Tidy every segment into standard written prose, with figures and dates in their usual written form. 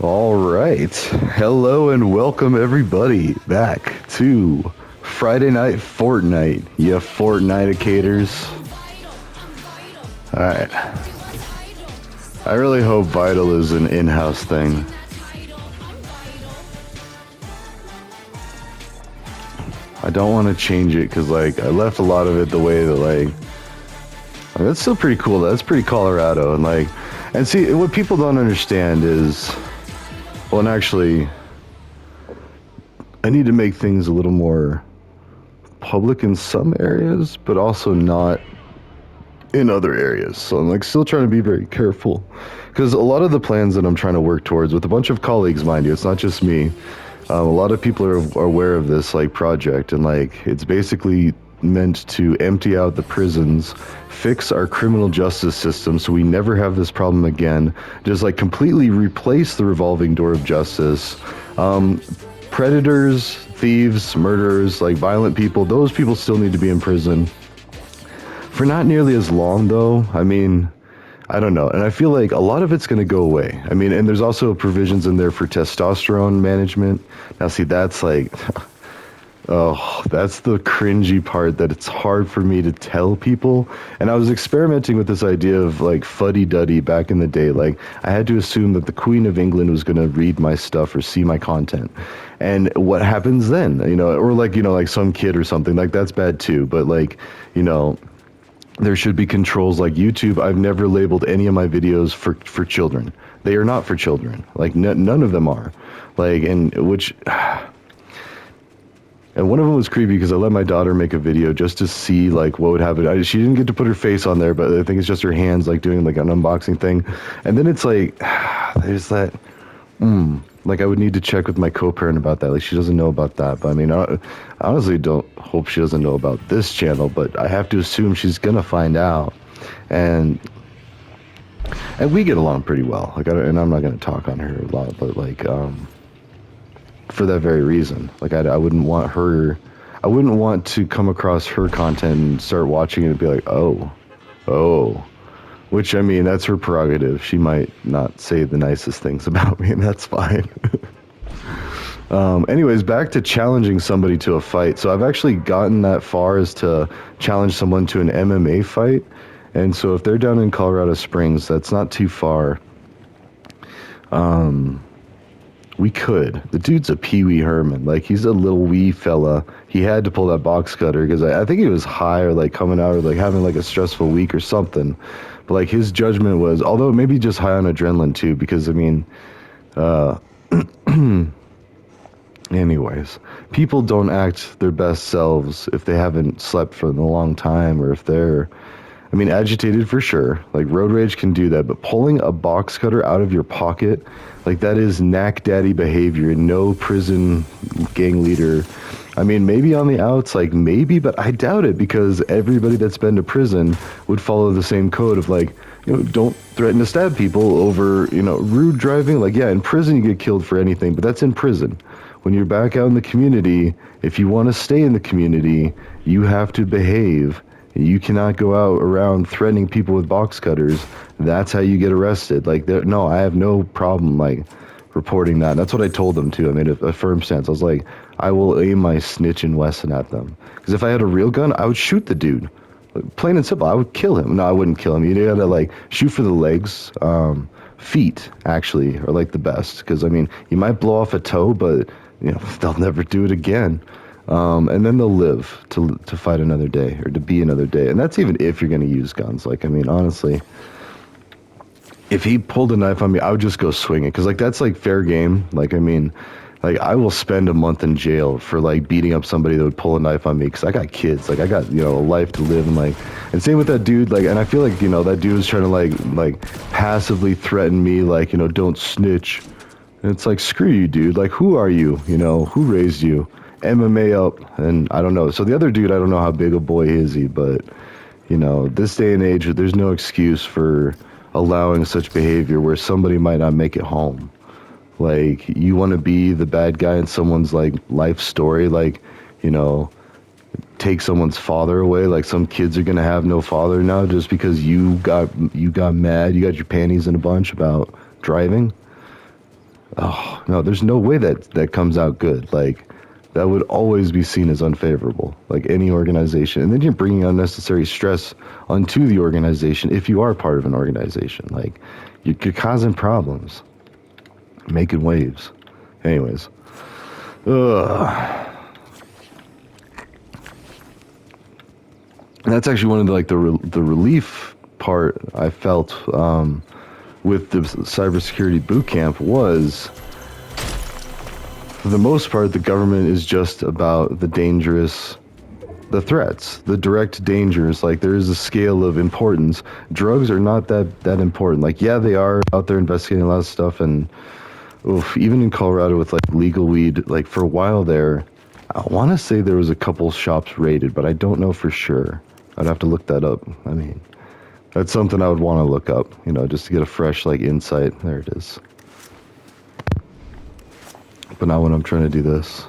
All right. Hello and welcome everybody back to Friday Night Fortnite. You Fortnitecators. All right. I really hope Vital is an in-house thing. I don't want to change it because, like, I left a lot of it the way that, that's still pretty cool. That's pretty Colorado. And see, what people don't understand is, well, and actually, I need to make things a little more public in some areas, but also not in other areas. So I'm like still trying to be very careful because a lot of the plans that I'm trying to work towards with a bunch of colleagues, mind you, it's not just me. A lot of people are aware of this like project, and like it's basically meant to empty out the prisons, fix our criminal justice system so we never have this problem again, just like completely replace the revolving door of justice. Predators, thieves, murderers, like violent people, those people still need to be in prison. For not nearly as long, though. I mean, I don't know. And I feel like a lot of it's going to go away. I mean, and there's also provisions in there for testosterone management. Now, see, that's like, oh, that's the cringy part that it's hard for me to tell people. And I was experimenting with this idea of like fuddy-duddy back in the day. Like, I had to assume that the Queen of England was going to read my stuff or see my content. And what happens then? Or like, like some kid or something. Like, that's bad too. But like, you know, there should be controls like YouTube. I've never labeled any of my videos for children. They are not for children. Like none of them are. Like and one of them was creepy because I let my daughter make a video just to see like what would happen. She didn't get to put her face on there, but I think it's just her hands like doing like an unboxing thing. And then it's like there's that. Like I would need to check with my co-parent about that. Like she doesn't know about that. But I mean, I honestly don't hope she doesn't know about this channel. But I have to assume she's gonna find out, and we get along pretty well. Like, and I'm not gonna talk on her a lot, but like, for that very reason, like I wouldn't want her, I wouldn't want to come across her content and start watching it and be like, oh. Which, I mean, that's her prerogative. She might not say the nicest things about me, and that's fine. Anyways, back to challenging somebody to a fight. So I've actually gotten that far as to challenge someone to an MMA fight. And so if they're down in Colorado Springs, that's not too far. We could. The dude's a Pee Wee Herman. Like, he's a little wee fella. He had to pull that box cutter because I think he was high or like coming out or like having like a stressful week or something. But like his judgment was, although maybe just high on adrenaline too, because I mean, anyways, people don't act their best selves if they haven't slept for a long time or if they're, I mean, agitated for sure. Like road rage can do that, but pulling a box cutter out of your pocket, like that is knack daddy behavior. No prison gang leader. I mean, maybe on the outs, like maybe, but I doubt it because everybody that's been to prison would follow the same code of like, don't threaten to stab people over, rude driving. Like, yeah, in prison you get killed for anything, but that's in prison. When you're back out in the community, if you want to stay in the community, you have to behave. You cannot go out around threatening people with box cutters. That's how you get arrested. Like, no, I have no problem, like, reporting that. That's what I told them, too. I made a firm stance. I was like, I will aim my snitch and Wesson at them. Because if I had a real gun, I would shoot the dude. Plain and simple, I would kill him. No, I wouldn't kill him. You gotta, like, shoot for the legs. Feet, actually, are, like, the best. Because, I mean, you might blow off a toe, but, they'll never do it again. And then they'll live to fight another day or to be another day. And that's even if you're going to use guns. Like, I mean, honestly, if he pulled a knife on me, I would just go swing it. Because, like, that's, like, fair game. Like, I mean, like, I will spend a month in jail for, like, beating up somebody that would pull a knife on me. Because I got kids. Like, I got, a life to live. And, like, and same with that dude. Like, and I feel like, that dude was trying to, like passively threaten me. Like, don't snitch. And it's like, screw you, dude. Like, who are you? Who raised you? MMA up, and I don't know. So the other dude, I don't know how big a boy is he, but, this day and age, there's no excuse for allowing such behavior where somebody might not make it home. Like, you want to be the bad guy in someone's, like, life story, like, take someone's father away, like some kids are going to have no father now just because you got mad, you got your panties in a bunch about driving. Oh no, there's no way that that comes out good. Like that would always be seen as unfavorable, like any organization. And then you're bringing unnecessary stress onto the organization if you are part of an organization. Like you're causing problems, making waves. Anyways, ugh. And that's actually one of the, like the relief part I felt with the cybersecurity boot camp was, for the most part, the government is just about the threats, the direct dangers. Like there is a scale of importance. Drugs are not that important. Like yeah, they are out there investigating a lot of stuff, and oof, even in Colorado with like legal weed, like for a while there, I want to say there was a couple shops raided, but I don't know for sure. I'd have to look that up. I mean, that's something I would want to look up, you know, just to get a fresh like insight. There it is. But not when I'm trying to do this.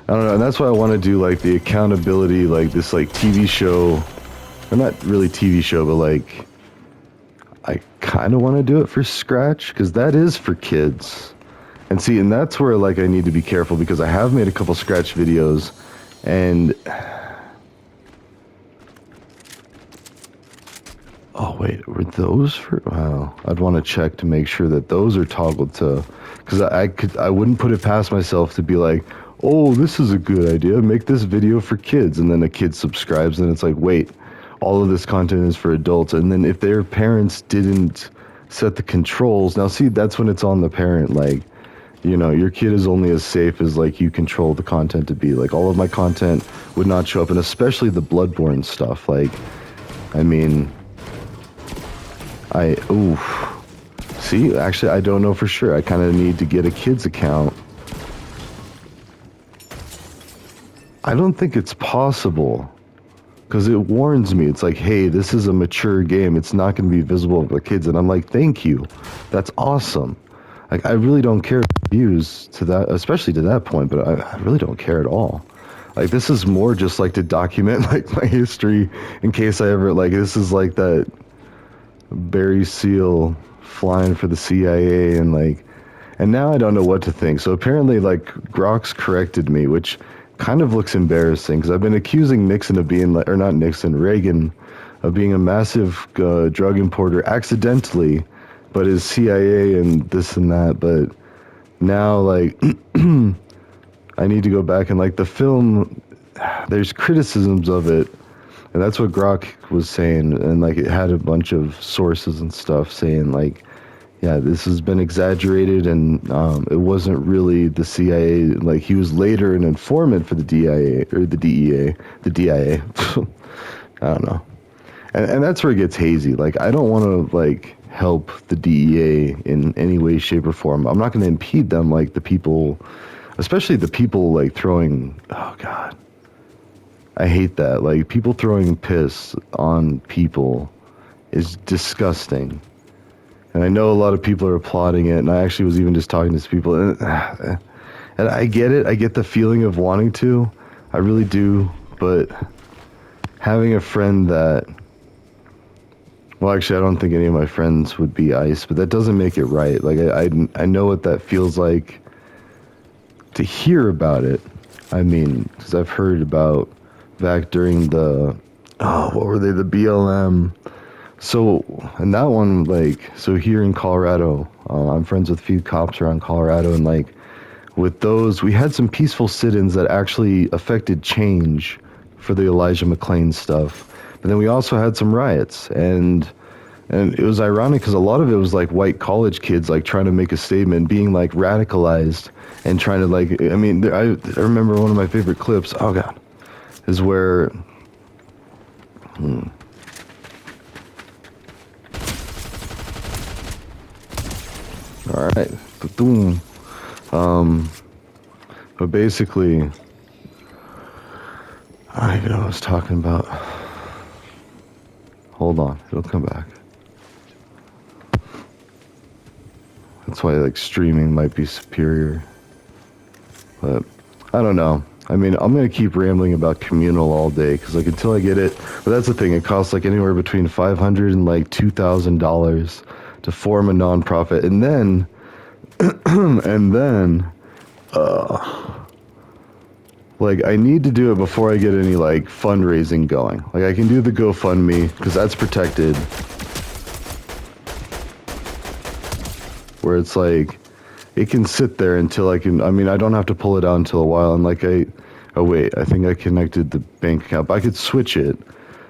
I don't know, and that's why I want to do like the accountability, like this like TV show, or not really TV show, but like I kind of want to do it for Scratch because that is for kids. And see, and that's where like I need to be careful because I have made a couple Scratch videos, and oh wait, were those for? Wow, I'd want to check to make sure that those are toggled to, because I wouldn't put it past myself to be like, oh, this is a good idea. Make this video for kids, and then a kid subscribes, and it's like, wait, all of this content is for adults. And then if their parents didn't set the controls, now see, that's when it's on the parent. Like, you know, your kid is only as safe as like you control the content to be. Like all of my content would not show up, and especially the Bloodborne stuff. Like, I mean. See, actually, I don't know for sure. I kind of need to get a kid's account. I don't think it's possible because it warns me. It's like, hey, this is a mature game. It's not going to be visible to kids. And I'm like, thank you. That's awesome. Like, I really don't care views to that, especially to that point, but I really don't care at all. Like, this is more just like to document like my history in case I ever, like, this is like that Barry Seal flying for the CIA, and like, and now I don't know what to think. So apparently like Grox corrected me, which kind of looks embarrassing because I've been accusing Nixon of being like, or not Nixon, Reagan, of being a massive drug importer accidentally, but is CIA and this and that. But now like I need to go back and like the film, there's criticisms of it. And that's what Grok was saying, and like it had a bunch of sources and stuff saying like, yeah, this has been exaggerated, and it wasn't really the CIA. Like he was later an informant for the DIA or the DEA, the DIA. I don't know, and that's where it gets hazy. Like I don't want to like help the DEA in any way, shape, or form. I'm not going to impede them, like the people, especially the people like throwing. Oh God. I hate that. Like, people throwing piss on people is disgusting. And I know a lot of people are applauding it, and I actually was even just talking to these people, and I get it. I get the feeling of wanting to. I really do. But having a friend that... Well, actually, I don't think any of my friends would be ICE, but that doesn't make it right. Like, I know what that feels like to hear about it. I mean, because I've heard about... back during the, what were they, the BLM. So, and that one, like, so here in Colorado, I'm friends with a few cops around Colorado, and like, with those, we had some peaceful sit-ins that actually affected change for the Elijah McClain stuff. But then we also had some riots, and it was ironic because a lot of it was like white college kids like trying to make a statement, being like radicalized and trying to like, I mean, I remember one of my favorite clips, oh God, is where all right, boom. But basically, I don't even know what I was talking about. Hold on, it'll come back. That's why like streaming might be superior, but I don't know. I mean, I'm going to keep rambling about communal all day because like until I get it, but that's the thing, it costs like anywhere between $500 and like $2,000 to form a nonprofit. And then And then, like, I need to do it before I get any, like, fundraising going. Like, I can do the GoFundMe, because that's protected. Where it's like, it can sit there until I can, I mean, I don't have to pull it out until a while. And, like, oh, wait, I think I connected the bank account, but I could switch it.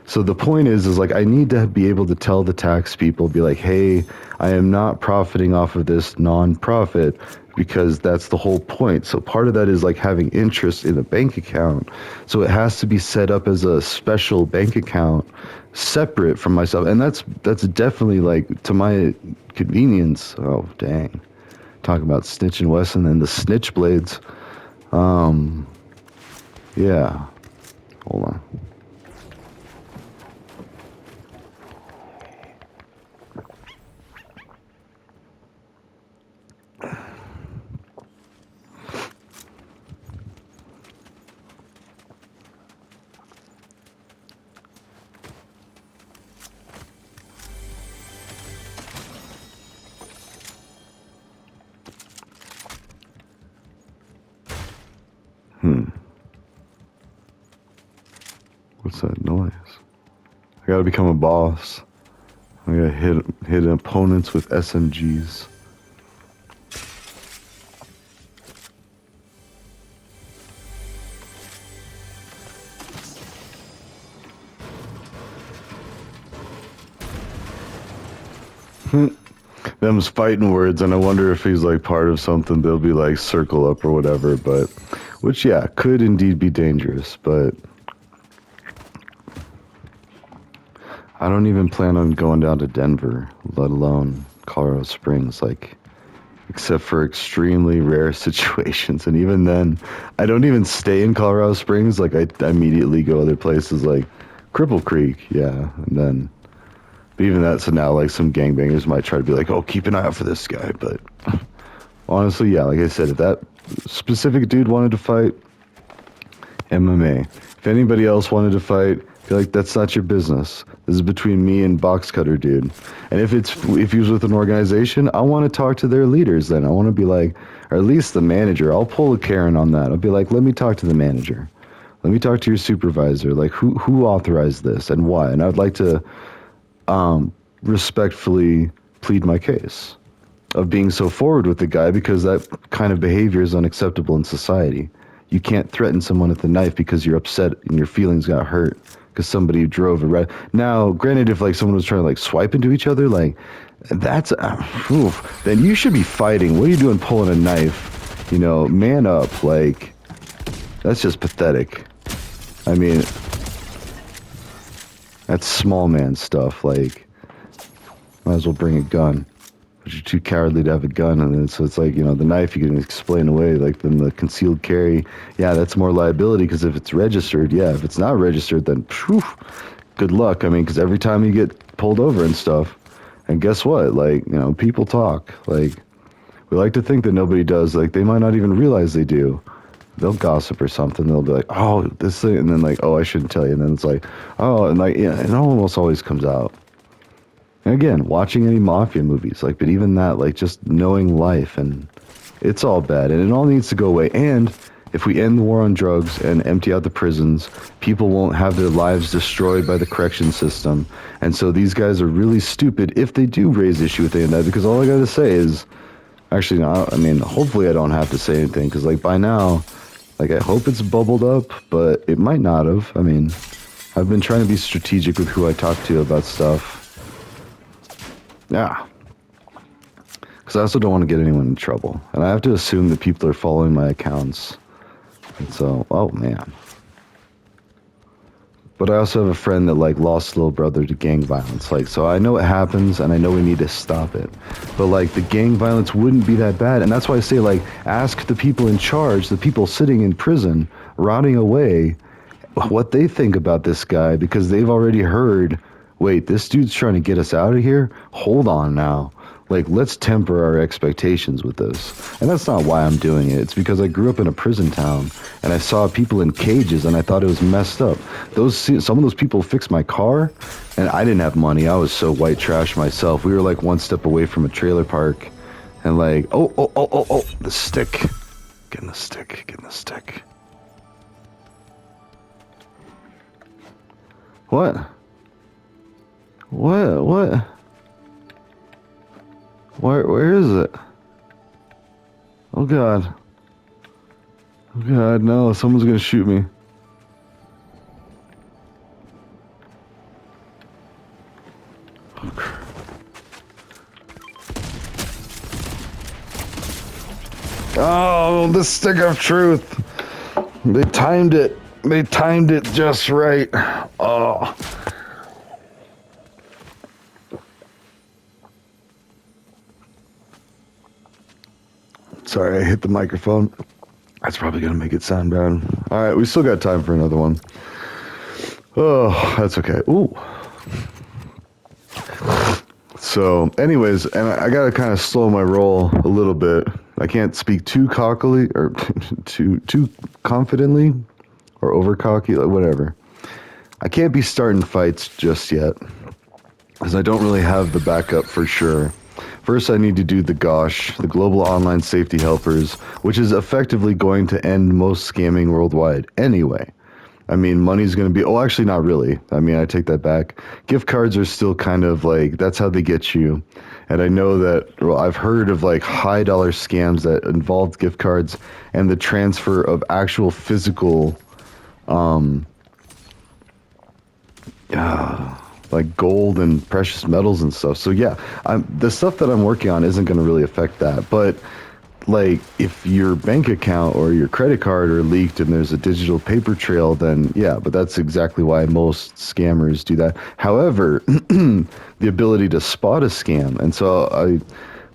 So the point is like, I need to be able to tell the tax people, be like, hey, I am not profiting off of this non-profit, because that's the whole point. So part of that is like having interest in a bank account. So it has to be set up as a special bank account separate from myself. And that's definitely like to my convenience. Oh, dang. Talking about Snitch and Wesson and the snitch blades. Yeah. Hold on. What's that noise? I gotta become a boss. I gotta hit opponents with SMGs. Them's fighting words, and I wonder if he's like part of something. They'll be like circle up or whatever, but which yeah, could indeed be dangerous, but I don't even plan on going down to Denver, let alone Colorado Springs, like, except for extremely rare situations. And even then, I don't even stay in Colorado Springs. Like, I immediately go other places like Cripple Creek, yeah. And then, but even that, so now, like, some gangbangers might try to be like, oh, keep an eye out for this guy. But honestly, yeah, like I said, if that specific dude wanted to fight, MMA. If anybody else wanted to fight, feel like that's not your business. This is between me and Box Cutter dude. And if he was with an organization, I want to talk to their leaders then. I want to be like, or at least the manager. I'll pull a Karen on that. I'll be like, let me talk to the manager. Let me talk to your supervisor. Like, who authorized this and why? And I'd like to respectfully plead my case of being so forward with the guy, because that kind of behavior is unacceptable in society. You can't threaten someone with a knife because you're upset and your feelings got hurt because somebody drove a red. Now, granted, if like someone was trying to like swipe into each other, like that's, then you should be fighting. What are you doing pulling a knife? You know, man up. Like, that's just pathetic. I mean, that's small man stuff. Like, might as well bring a gun. But you're too cowardly to have a gun, and then so it's like, you know, the knife you can explain away, like then the concealed carry, yeah, that's more liability, because if it's registered, yeah, if it's not registered, then phew, good luck. I mean, because every time you get pulled over and stuff, and guess what, like, you know, people talk, like, we like to think that nobody does, like, they might not even realize they do. They'll gossip or something, they'll be like, oh, this thing, and then like, oh, I shouldn't tell you, and then it's like, oh, and like, yeah, it almost always comes out. And again, watching any mafia movies, like, but even that, like, just knowing life, and it's all bad, and it all needs to go away. And if we end the war on drugs and empty out the prisons, people won't have their lives destroyed by the correction system. And so these guys are really stupid if they do raise issue with any of that, because all I gotta say is, actually, no, I mean, hopefully I don't have to say anything, because, like, by now, like, I hope it's bubbled up, but it might not have. I mean, I've been trying to be strategic with who I talk to about stuff. Yeah. Because I also don't want to get anyone in trouble. And I have to assume that people are following my accounts. And so, oh man. But I also have a friend that, like, lost a little brother to gang violence. Like, so I know it happens, and I know we need to stop it. But, like, the gang violence wouldn't be that bad. And that's why I say, like, ask the people in charge, the people sitting in prison, rotting away, what they think about this guy, because they've already heard, wait, this dude's trying to get us out of here? Hold on now. Like, let's temper our expectations with this. And that's not why I'm doing it. It's because I grew up in a prison town, and I saw people in cages, and I thought it was messed up. Some of those people fixed my car, and I didn't have money. I was so white trash myself. We were like one step away from a trailer park, And like, oh, the stick. Getting the stick, getting the stick. What? What? Where is it? Oh god. Oh god, no, someone's gonna shoot me. Oh, the stick of truth. They timed it. They timed it just right. Oh. Sorry, I hit the microphone. That's probably going to make it sound bad. All right, we still got time for another one. Oh, that's okay. Ooh. So, anyways, and I got to kind of slow my roll a little bit. I can't speak too cockily or too confidently or over cocky, like whatever. I can't be starting fights just yet because I don't really have the backup for sure. First, I need to do the GOSH, the Global Online Safety Helpers, which is effectively going to end most scamming worldwide anyway. I mean, money's going to be, oh, actually, not really. I mean, I take that back. Gift cards are still kind of like, that's how they get you. And I know that, well, I've heard of like high dollar scams that involved gift cards and the transfer of actual physical, like gold and precious metals and stuff. So yeah, the stuff that I'm working on isn't going to really affect that. But like if your bank account or your credit card are leaked and there's a digital paper trail, then yeah, but that's exactly why most scammers do that. However, the ability to spot a scam. And so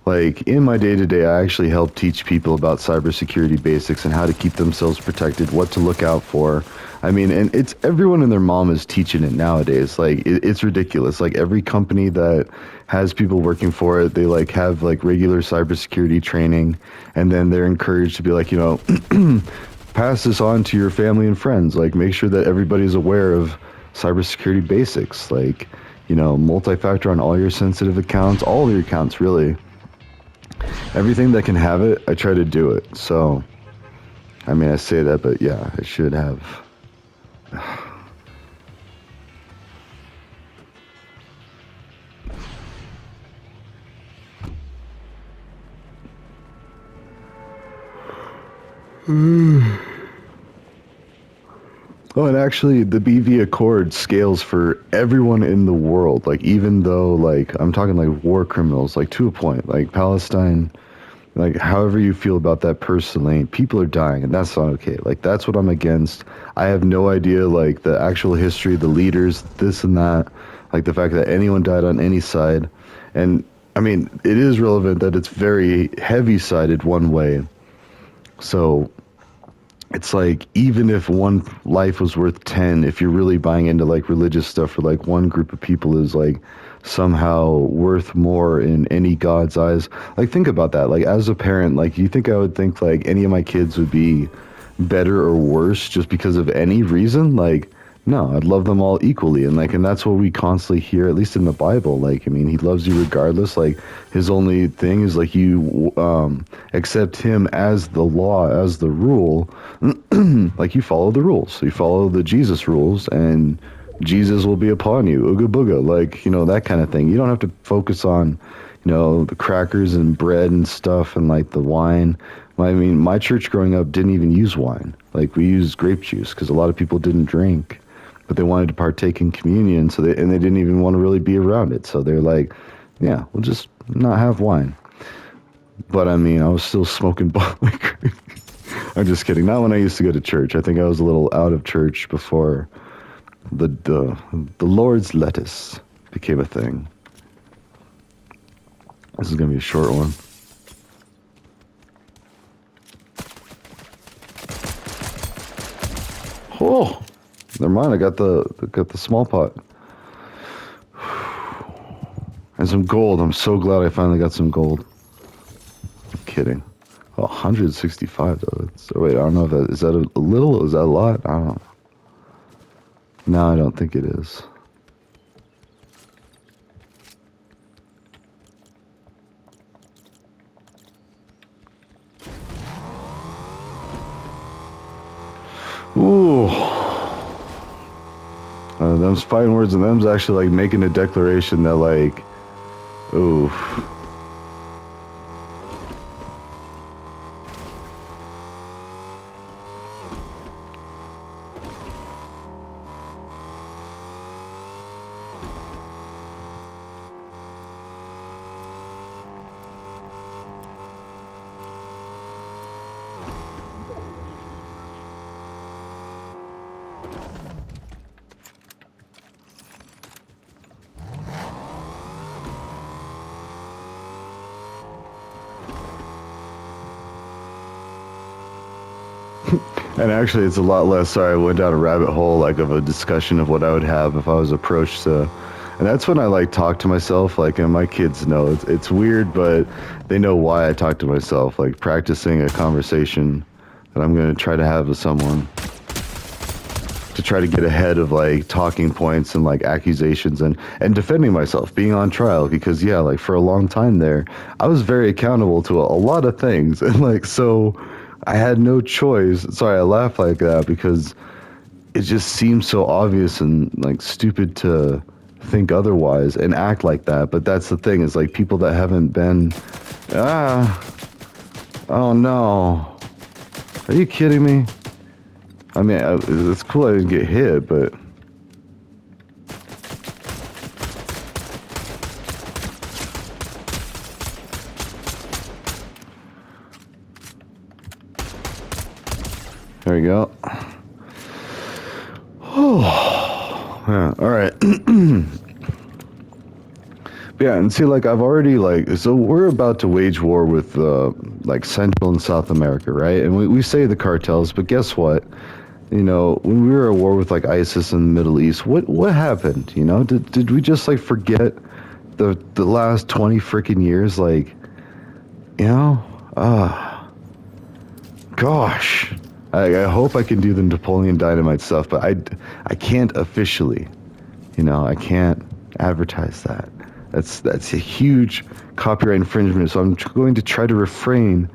like in my day-to-day, I actually help teach people about cybersecurity basics and how to keep themselves protected, what to look out for. I mean, and it's everyone and their mom is teaching it nowadays. Like it's ridiculous. Like every company that has people working for it, they like have like regular cybersecurity training, and then they're encouraged to be like, you know, pass this on to your family and friends. Like make sure that everybody's aware of cybersecurity basics. Like, you know, multi-factor on all your sensitive accounts, all of your accounts really. Everything that can have it, I try to do it. So, I mean, I say that, but yeah, I should have. Oh, and actually, the BV Accord scales for everyone in the world. Like, even though, like, I'm talking like war criminals, like to a point, like Palestine, like however you feel about that personally, people are dying, and that's not okay. Like, that's what I'm against. I have no idea, like, the actual history, the leaders, this and that, like the fact that anyone died on any side. And I mean, it is relevant that it's very heavy-sided one way. So it's like even if one life was worth 10, if you're really buying into like religious stuff for like one group of people is like somehow worth more in any god's eyes, like think about that. Like as a parent, like you think I would think like any of my kids would be better or worse just because of any reason? Like no, I'd love them all equally. And like, and that's what we constantly hear, at least in the Bible. Like, I mean, he loves you regardless. Like his only thing is like you accept him as the law, as the rule. Like you follow the rules. So you follow the Jesus rules and Jesus will be upon you. Ooga booga. Like, you know, that kind of thing. You don't have to focus on, you know, the crackers and bread and stuff and like the wine. I mean, my church growing up didn't even use wine. Like we used grape juice because a lot of people didn't drink, but they wanted to partake in communion. So they didn't even want to really be around it. So they're like, yeah, we'll just not have wine. But I mean, I was still smoking pot like crazy. I'm just kidding. Not when I used to go to church. I think I was a little out of church before the Lord's lettuce became a thing. This is gonna be a short one. Oh, never mind. I got the small pot and some gold. I'm so glad I finally got some gold. I'm kidding. Oh, 165 though. Wait, I don't know if that is that a little. Is that a lot? I don't know. No, I don't think it is. Ooh. Them's fighting words, and them's actually like making a declaration that like, ooh. And actually, it's a lot less. Sorry, I went down a rabbit hole like of a discussion of what I would have if I was approached to. And that's when I like talk to myself. Like, and my kids know it's weird, but they know why I talk to myself. Like practicing a conversation that I'm going to try to have with someone to try to get ahead of like talking points and like accusations and defending myself, being on trial. Because yeah, like for a long time there, I was very accountable to a lot of things, and like so. I had no choice. Sorry, I laugh like that because it just seems so obvious and like stupid to think otherwise and act like that. But that's the thing, is like people that haven't been, ah, oh no, are you kidding me? I mean, it's cool I didn't get hit, but there we go. Oh, yeah, all right. Yeah, and see, like, I've already, like, so we're about to wage war with, like, Central and South America, right? And we say the cartels, but guess what? You know, when we were at war with, like, ISIS in the Middle East, what happened? You know, did we just, like, forget the last 20 freaking years? Like, you know, gosh. I hope I can do the Napoleon Dynamite stuff, but I can't officially. You know, I can't advertise that. That's a huge copyright infringement. So I'm going to try to refrain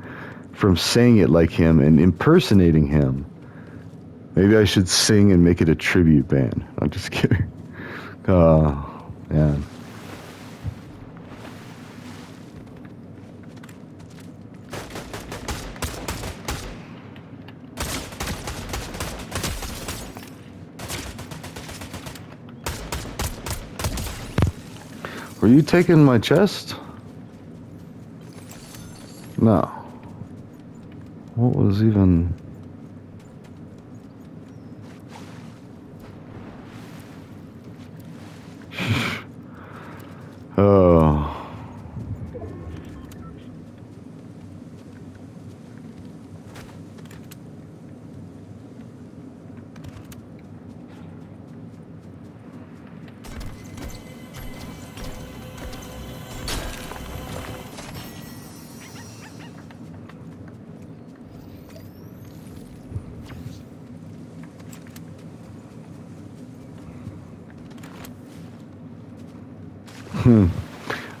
from saying it like him and impersonating him. Maybe I should sing and make it a tribute band. I'm just kidding. Oh, man. Were you taking my chest? No. What was even... Oh.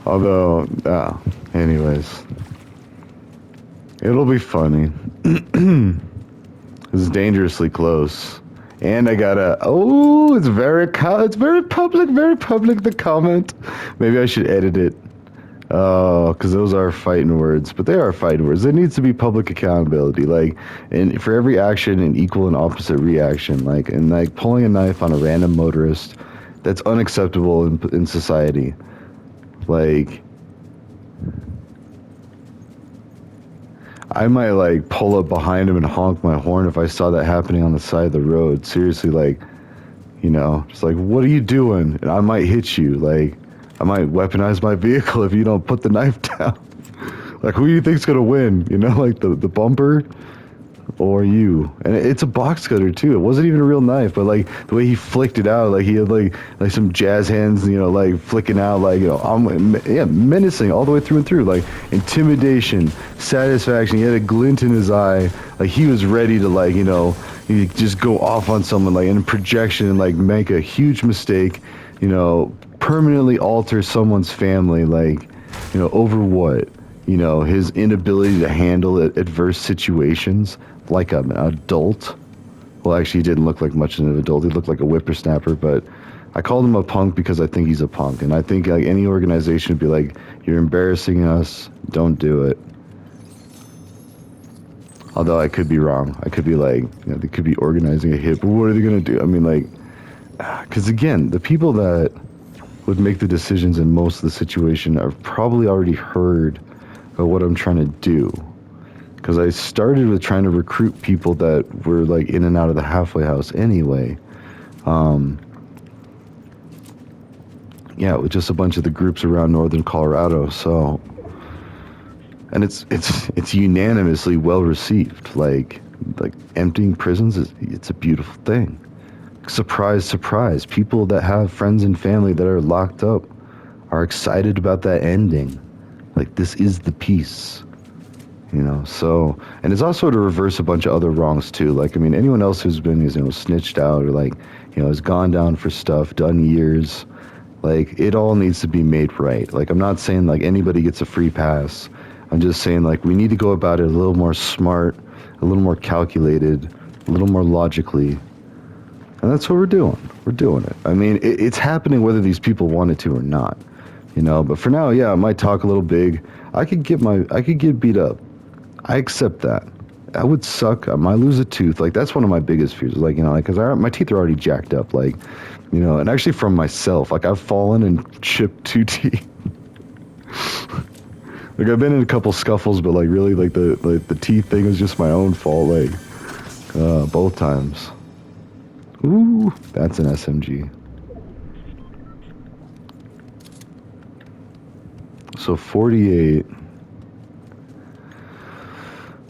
Although, anyways. It'll be funny. It's dangerously close. And I gotta, oh, it's very public, the comment. Maybe I should edit it. Oh, because those are fighting words, but they are fighting words. There needs to be public accountability, like, and for every action, an equal and opposite reaction, like, and like pulling a knife on a random motorist, that's unacceptable in society. Like, I might like pull up behind him and honk my horn if I saw that happening on the side of the road. Seriously, like, you know, just like, what are you doing? And I might hit you. Like, I might weaponize my vehicle if you don't put the knife down. Like, who do you think's gonna win? You know, like the bumper or you? And it's a box cutter too. It wasn't even a real knife, but like the way he flicked it out, like he had like some jazz hands, you know, like flicking out, like, you know, yeah, menacing all the way through and through, like intimidation, satisfaction. He had a glint in his eye, like he was ready to, like, you know, he just go off on someone, like in projection, and like make a huge mistake, you know, permanently alter someone's family, like, you know, over what? You know, his inability to handle adverse situations like an adult. Well, actually, he didn't look like much of an adult. He looked like a whippersnapper, but I called him a punk because I think he's a punk. And I think like any organization would be like, you're embarrassing us. Don't do it. Although I could be wrong. I could be like, they could be organizing a hit, but what are they going to do? I mean, like, because again, the people that would make the decisions in most of the situation have probably already heard of what I'm trying to do. Because I started with trying to recruit people that were like in and out of the halfway house anyway. Yeah, with just a bunch of the groups around northern Colorado. So, and it's unanimously well received. Like emptying prisons it's a beautiful thing. Surprise, surprise. People that have friends and family that are locked up are excited about that ending. Like, this is the peace. So, and it's also to reverse a bunch of other wrongs too. Like, I mean, anyone else who's been, snitched out or like, has gone down for stuff, done years, like, it all needs to be made right. Like, I'm not saying like anybody gets a free pass. I'm just saying like we need to go about it a little more smart, a little more calculated, a little more logically. And that's what we're doing. We're doing it. I mean, it's happening whether these people want it to or not. But for now, yeah, I might talk a little big. I could get beat up. I accept that. That would suck. I might lose a tooth. Like, that's one of my biggest fears. Like, because my teeth are already jacked up. Like, and actually from myself. Like, I've fallen and chipped 2 teeth. Like, I've been in a couple scuffles, but like really, like the teeth thing was just my own fault. Like, both times. Ooh, that's an SMG. So 48.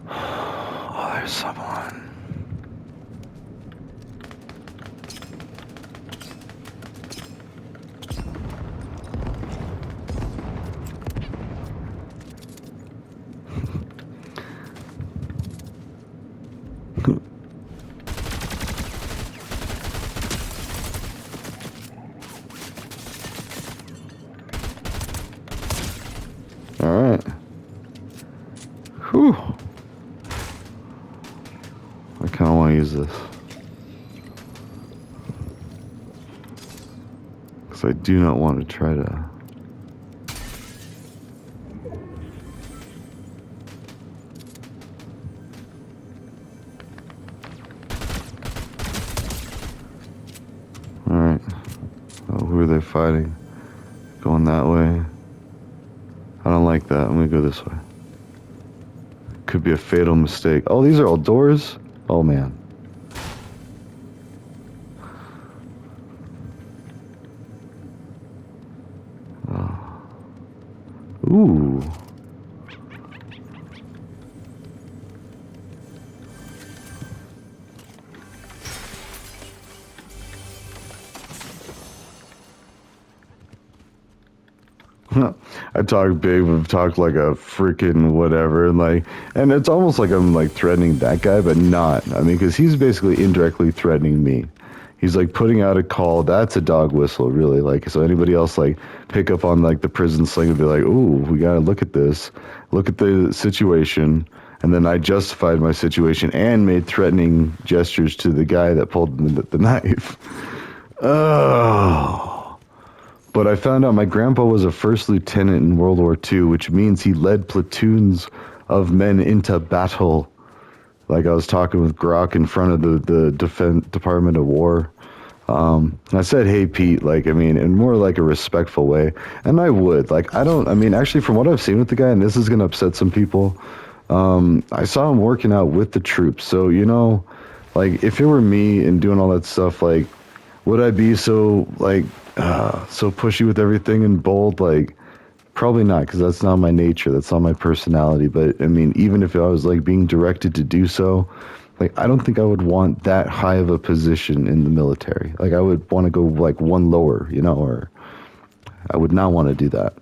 Oh, there's someone. All right. Whew. I kind of want to use this. Because I do not want to try to... Alright. Oh, who are they fighting? Going that way. I don't like that. I'm going to go this way. Could be a fatal mistake. Oh, these are all doors? Oh, man. Ooh. I talk big, but talk like a freaking whatever, and it's almost like I'm like threatening that guy, but not. I mean, because he's basically indirectly threatening me. He's like putting out a call. That's a dog whistle, really. Like, so anybody else like pick up on like the prison sling and be like, "Ooh, we gotta look at this, look at the situation." And then I justified my situation and made threatening gestures to the guy that pulled the knife. Oh. But I found out my grandpa was a first lieutenant in World War II, which means he led platoons of men into battle. Like, I was talking with Grok in front of the Defense Department of War. I said, "Hey, Pete," like, I mean, in more like a respectful way. And I would. Like, I mean, actually, from what I've seen with the guy, and this is going to upset some people, I saw him working out with the troops. So, like, if it were me and doing all that stuff, like, would I be so, like, so pushy with everything and bold? Like, probably not, because that's not my nature. That's not my personality. But, I mean, even if I was, like, being directed to do so, like, I don't think I would want that high of a position in the military. Like, I would want to go, like, one lower, or I would not want to do that.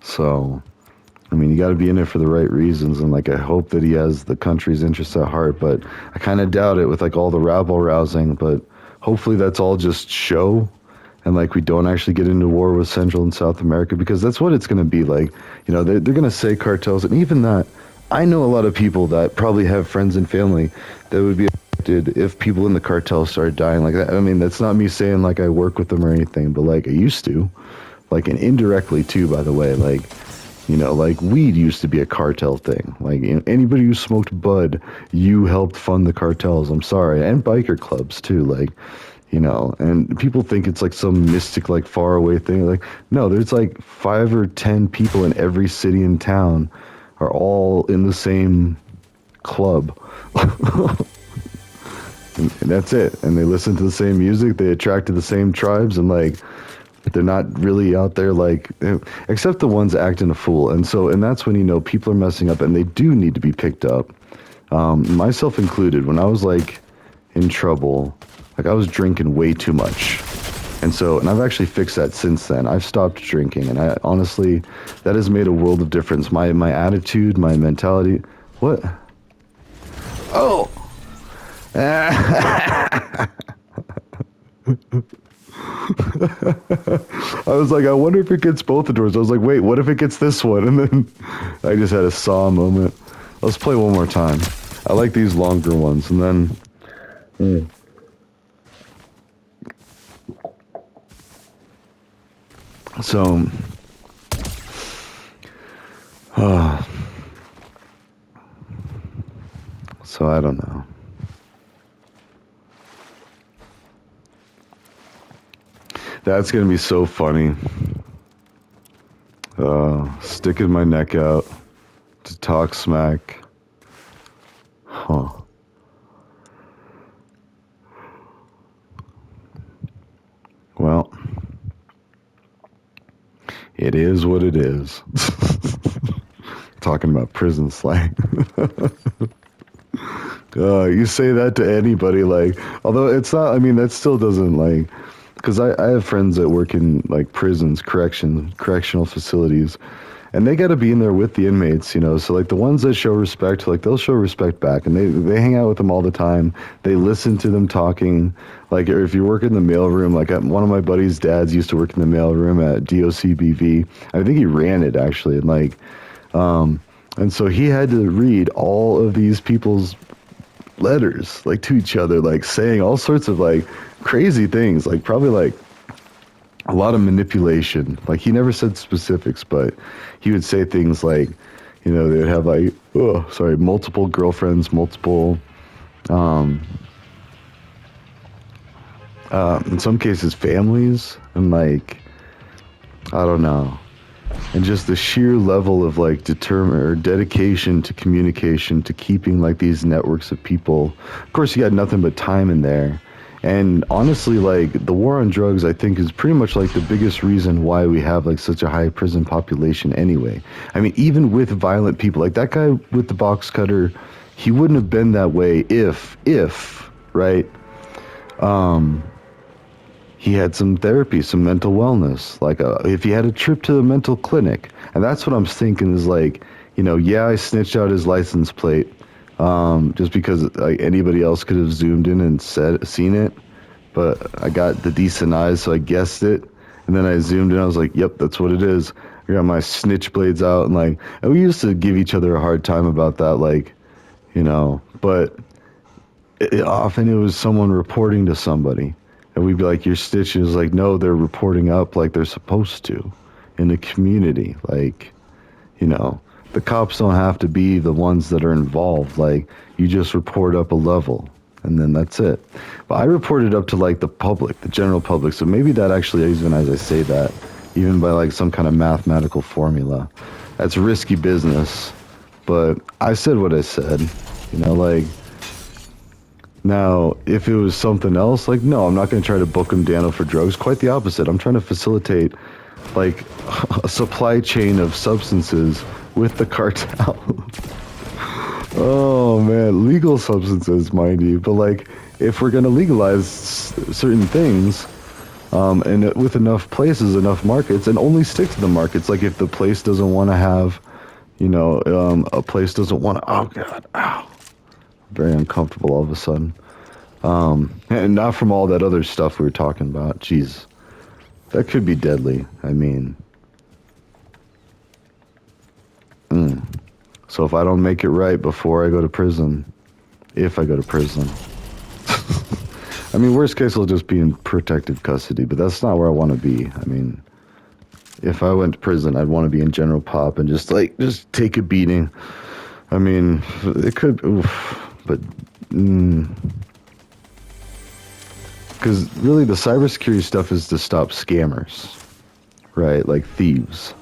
So, I mean, you got to be in it for the right reasons, and, like, I hope that he has the country's interests at heart, but I kind of doubt it with, like, all the rabble-rousing, but hopefully that's all just show, and, like, we don't actually get into war with Central and South America, because that's what it's going to be like. They're going to say cartels, and even that, I know a lot of people that probably have friends and family that would be affected if people in the cartel started dying like that. I mean, that's not me saying like I work with them or anything, but like I used to, like, and indirectly too, by the way, like, you know, like weed used to be a cartel thing. Like anybody who smoked bud, you helped fund the cartels. I'm sorry, and biker clubs too. Like, you know, and people think it's like some mystic, like far away thing. Like, no, there's like 5 or 10 people in every city and town are all in the same club. And that's it. And they listen to the same music. They attract to the same tribes, and like they're not really out there like, except the ones acting a fool. And that's when you know people are messing up, and they do need to be picked up. Myself included. When I was like in trouble, like I was drinking way too much. And I've actually fixed that since then. I've stopped drinking, and I honestly, that has made a world of difference. My attitude, my mentality. What? Oh. I was like, I wonder if it gets both the doors. I was like, wait, what if it gets this one? And then I just had a saw moment. Let's play one more time. I like these longer ones, and then. So, so I don't know. That's gonna be so funny. Sticking my neck out to talk smack. Huh. Well, it is what it is. Talking about prison slang. You say that to anybody, like, although it's not, I mean, that still doesn't, like, because I have friends that work in, like, prisons, correctional facilities, and they got to be in there with the inmates, you know, so, like, the ones that show respect, like, they'll show respect back, and they hang out with them all the time, they listen to them talking, like, or if you work in the mailroom, like, one of my buddy's dads used to work in the mailroom at DOCBV, I think he ran it, actually, and, like, and so he had to read all of these people's letters, like, to each other, like, saying all sorts of, like, crazy things, like, probably, like, a lot of manipulation. Like, he never said specifics, but he would say things like, you know, they would have, like, multiple girlfriends, multiple, in some cases, families, and, like, I don't know. And just the sheer level of like dedication to communication, to keeping like these networks of people. Of course, you got nothing but time in there. And honestly, like the war on drugs, I think is pretty much like the biggest reason why we have like such a high prison population anyway. I mean, even with violent people, like that guy with the box cutter, he wouldn't have been that way if, right? He had some therapy, some mental wellness, like if he had a trip to the mental clinic. And that's what I'm thinking is like, you know, yeah, I snitched out his license plate just because like anybody else could have zoomed in and seen it. But I got the decent eyes, so I guessed it. And then I zoomed in, I was like, yep, that's what it is. I got my snitch blades out, and like, and we used to give each other a hard time about that, like, you know, but often it was someone reporting to somebody. And we'd be like, your stitches, like, no, they're reporting up like they're supposed to in the community. Like, you know, the cops don't have to be the ones that are involved. Like, you just report up a level, and then that's it. But I reported up to, like, the public, the general public. So maybe that actually, even as I say that, even by, like, some kind of mathematical formula, that's risky business. But I said what I said, you know, like, now, if it was something else, like, no, I'm not going to try to book him down for drugs. Quite the opposite. I'm trying to facilitate, like, a supply chain of substances with the cartel. Oh, man. Legal substances, mind you. But, like, if we're going to legalize certain things, and with enough places, enough markets, and only stick to the markets, like, if the place doesn't want to have, you know, a place doesn't want to, oh, God, ow. Very uncomfortable all of a sudden. And not from all that other stuff we were talking about. Jeez. That could be deadly. I mean. So if I don't make it right before I go to prison, if I go to prison, I mean, worst case, will just be in protective custody, but that's not where I want to be. I mean, if I went to prison, I'd want to be in general pop and just take a beating. I mean, it could, oof, but because really the cybersecurity stuff is to stop scammers, right? Like thieves.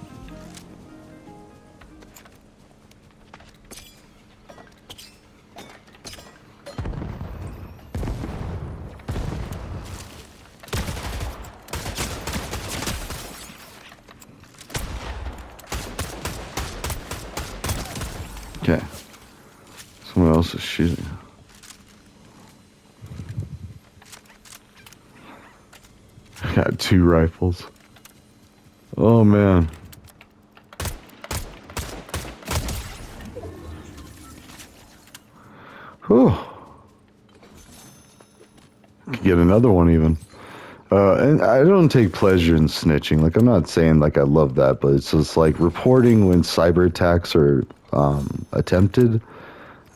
Okay. Someone else is shooting. I got 2 rifles. Oh man. Whew. Could get another one even. And I don't take pleasure in snitching. Like, I'm not saying like I love that, but it's just like reporting when cyber attacks are attempted.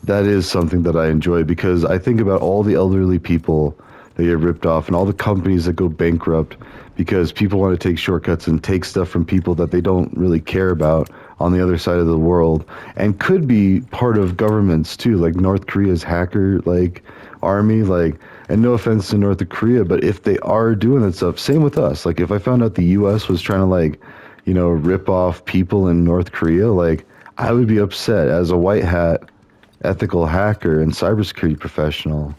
That is something that I enjoy because I think about all the elderly people that get ripped off and all the companies that go bankrupt because people want to take shortcuts and take stuff from people that they don't really care about on the other side of the world and could be part of governments too, like North Korea's hacker like army, like, and no offense to North Korea, but if they are doing that stuff, same with us. Like if I found out the US was trying to like, you know, rip off people in North Korea, like I would be upset as a white hat ethical hacker and cybersecurity professional.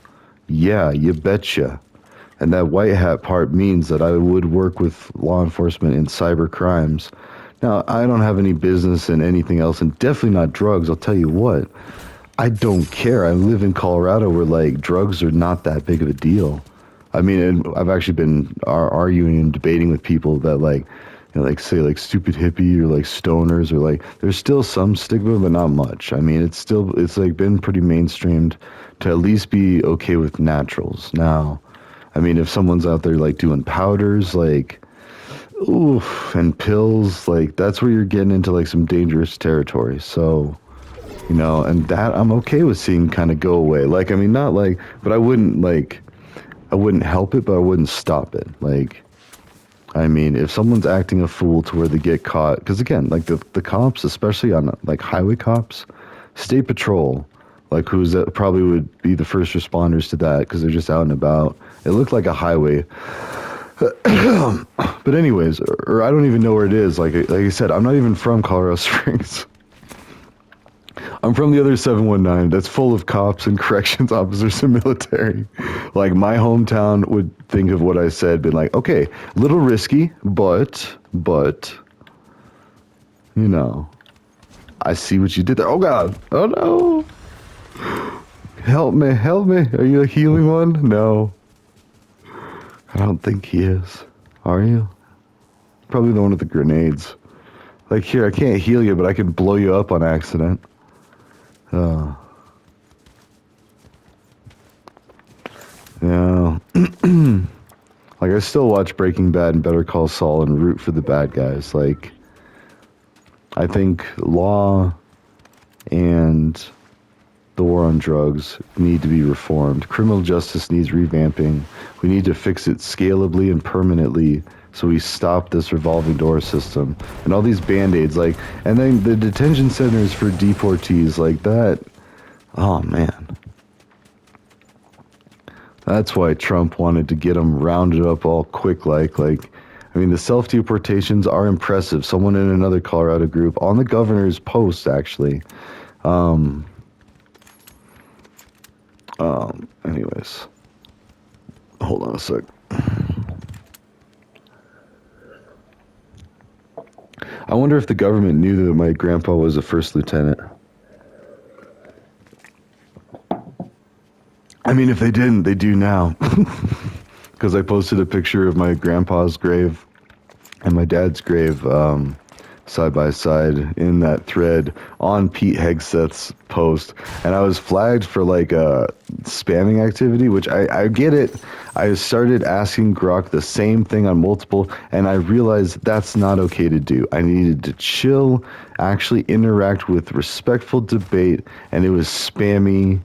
Yeah, you betcha. And that white hat part means that I would work with law enforcement in cyber crimes. Now, I don't have any business in anything else, and definitely not drugs. I'll tell you what, I don't care. I live in Colorado where, like, drugs are not that big of a deal. I mean, and I've actually been arguing and debating with people that, like, you know, like, say, like, stupid hippie or, like, stoners or, like, there's still some stigma, but not much. I mean, it's, like, been pretty mainstreamed to at least be okay with naturals. Now, I mean, if someone's out there, like, doing powders, like, oof, and pills, like, that's where you're getting into, like, some dangerous territory. So, you know, and that I'm okay with seeing kind of go away. Like, I mean, not like, but I wouldn't help it, but I wouldn't stop it. Like, I mean, if someone's acting a fool to where they get caught, because again, like the cops, especially on like highway cops, state patrol, like who's that probably would be the first responders to that because they're just out and about. It looked like a highway. But anyways, or I don't even know where it is. Like I said, I'm not even from Colorado Springs. I'm from the other 719 that's full of cops and corrections officers and military. Like, my hometown would think of what I said, been like, okay, little risky, but, you know, I see what you did there. Oh, God. Oh, no. Help me, help me. Are you a healing one? No. I don't think he is. Are you? Probably the one with the grenades. Like, here, I can't heal you, but I can blow you up on accident. Oh. Yeah. Like, I still watch Breaking Bad and Better Call Saul and root for the bad guys. Like, I think law and the war on drugs need to be reformed. Criminal justice needs revamping. We need to fix it scalably and permanently so we stop this revolving door system. And all these band-aids, like, and then the detention centers for deportees, like that. Oh, man. That's why Trump wanted to get them rounded up all quick like, I mean, the self-deportations are impressive. Someone in another Colorado group, on the governor's post, actually. Anyways. Hold on a sec. I wonder if the government knew that my grandpa was a first lieutenant. I mean, if they didn't, they do now. Because I posted a picture of my grandpa's grave and my dad's grave side by side in that thread on Pete Hegseth's post. And I was flagged for like spamming activity, which I get it. I started asking Grok the same thing on multiple, and I realized that's not okay to do. I needed to chill, actually interact with respectful debate, and it was spammy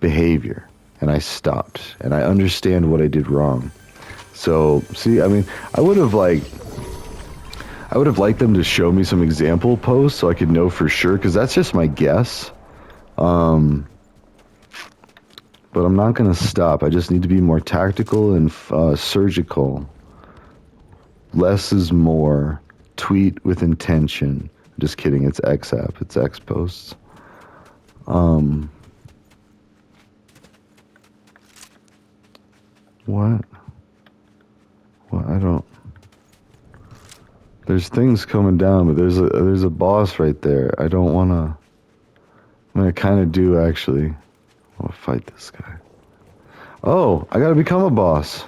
behavior. and I stopped, and I understand what I did wrong. So, see, I mean, I would have liked them to show me some example posts so I could know for sure, because that's just my guess. But I'm not going to stop. I just need to be more tactical and surgical. Less is more. Tweet with intention. Just kidding. It's X app. It's X posts. What? What? I don't. There's things coming down, but there's a boss right there. I don't want to. I mean, I kind of do actually. I want to fight this guy. Oh, I gotta become a boss.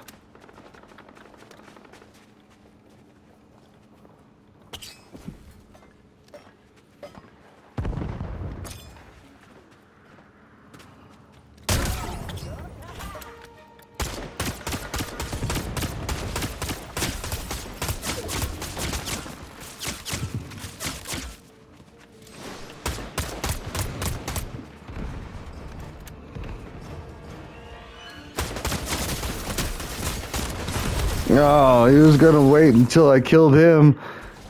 Oh, he was gonna wait until I killed him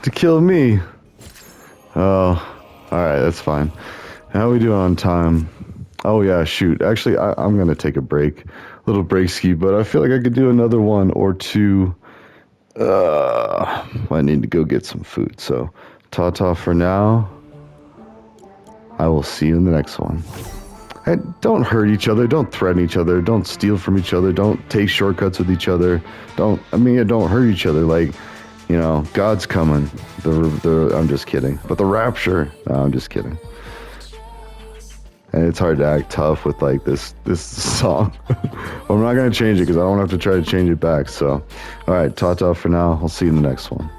to kill me. Oh, alright, that's fine. How are we doing on time? Oh yeah, shoot. Actually, I'm gonna take a break. A little break ski, but I feel like I could do another one or two. I need to go get some food, so ta-ta for now. I will see you in the next one. Hey, don't hurt each other, don't threaten each other, don't steal from each other, don't take shortcuts with each other. Don't hurt each other. Like, you know, God's coming. I'm just kidding. But the rapture, no, I'm just kidding. And it's hard to act tough with like this song. I'm not gonna change it because I don't have to try to change it back. So, all right, ta-ta for now. I'll see you in the next one.